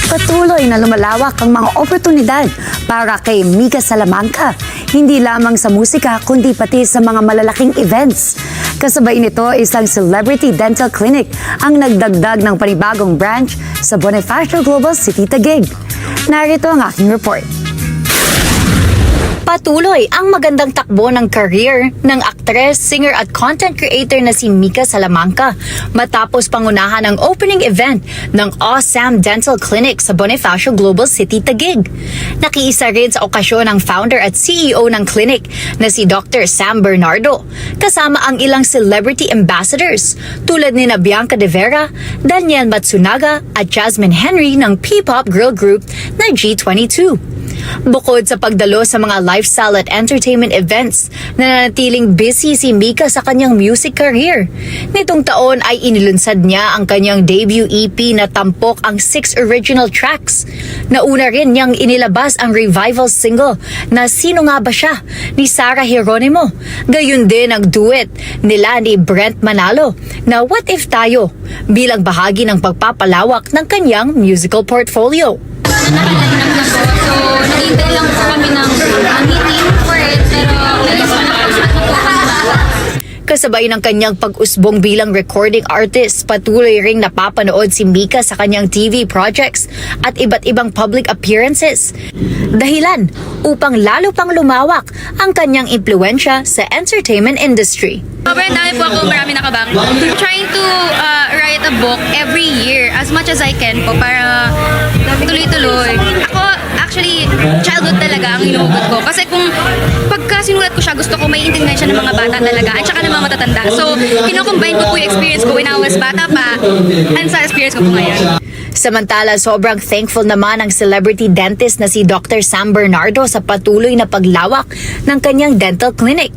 Patuloy na lumalawak ang mga oportunidad para kay Mika Salamanca, hindi lamang sa musika kundi pati sa mga malalaking events. Kasabay nito, isang celebrity dental clinic ang nagdagdag ng panibagong branch sa Bonifacio Global City, Taguig. Narito ang aking report. Patuloy ang magandang takbo ng career ng aktres, singer at content creator na si Mika Salamanca matapos pangunahan ang opening event ng Awesome Dental Clinic sa Bonifacio Global City, Taguig. Nakiisa rin sa okasyon ang founder at CEO ng clinic na si Dr. Sam Bernardo, kasama ang ilang celebrity ambassadors tulad ni Bianca De Vera, Daniel Matsunaga at Jasmine Henry ng P-pop girl group na G22. Bukod sa pagdalo sa mga lifestyle at entertainment events, nananatiling busy si Mika sa kanyang music career. Nitong taon ay inilunsad niya ang kanyang debut EP na tampok ang 6 original tracks. Nauna rin niyang inilabas ang revival single na Sino Nga Ba Siya ni Sarah Geronimo. Gayun din ang duet nila ni Brent Manalo na What If Tayo bilang bahagi ng pagpapalawak ng kanyang musical portfolio. Nakalanap na po. So, nag-intay lang po kami ng meeting for it. Pero, nais ko na po. Kasabay ng kanyang pag-usbong bilang recording artist, patuloy ring napapanood si Mika sa kanyang TV projects at iba't ibang public appearances. Dahilan upang lalo pang lumawak ang kanyang impluensya sa entertainment industry. Sobrang dami po ako, marami nakabang. Trying to write a book every year as much as I can po para tuloy-tuloy. Ako, actually, childhood talaga ang inuugot ko. Kasi kung pagka sinulat ko siya, gusto ko may intindihan siya ng mga bata talaga at saka ng mga matatanda. So, kinocombine ko po yung experience ko when I was bata pa and sa experience ko po ngayon. Samantala, sobrang thankful naman ang celebrity dentist na si Dr. Sam Bernardo sa patuloy na paglawak ng kanyang dental clinic.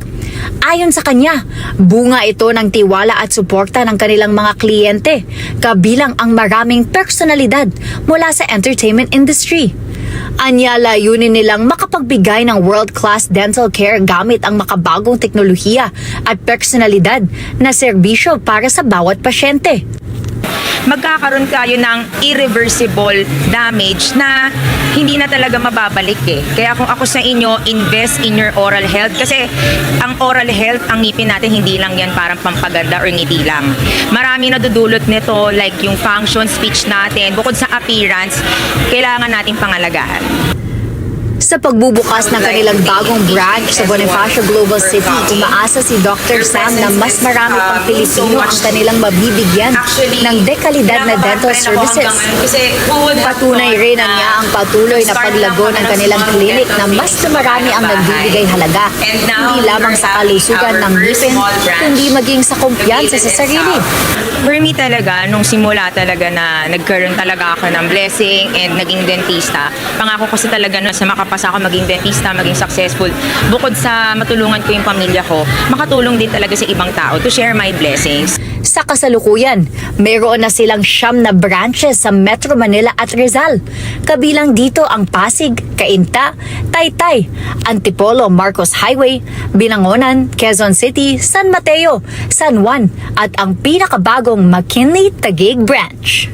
Ayon sa kanya, bunga ito ng tiwala at suporta ng kanilang mga kliyente, kabilang ang maraming personalidad mula sa entertainment industry. Anya, layunin nilang makapagbigay ng world-class dental care gamit ang makabagong teknolohiya at personalidad na serbisyo para sa bawat pasyente. Magkakaroon kayo ng irreversible damage na hindi na talaga mababalik eh. Kaya kung ako sa inyo, invest in your oral health kasi ang oral health, ang ngipin natin, hindi lang yan parang pampaganda or ngiti lang. Marami nadudulot nito like yung function, speech natin, bukod sa appearance, kailangan nating pangalagaan. Sa pagbubukas ng kanilang bagong branch sa Bonifacio Global City, umaasa si Dr. Sam na mas marami pang Pilipino ang kanilang mabibigyan ng dekalidad na dental services. Patunay rin na niya ang patuloy na paglago ng kanilang clinic na mas marami ang nagbibigay halaga, hindi lamang sa kalusugan ng ngipin, kundi maging sa kumpiyansa sa sarili. For me talaga, nung simula talaga na nagkaroon talaga ako ng blessing and naging dentista, pangako ko talaga na sa makapasa ako maging dentista, maging successful. Bukod sa matulungan ko yung pamilya ko, makatulong din talaga sa ibang tao to share my blessings. Sa kasalukuyan, mayroon na silang 9 na branches sa Metro Manila at Rizal. Kabilang dito ang Pasig, Cainta, Taytay, Antipolo Marcos Highway, Binangonan, Quezon City, San Mateo, San Juan at ang pinakabagong McKinley Taguig branch.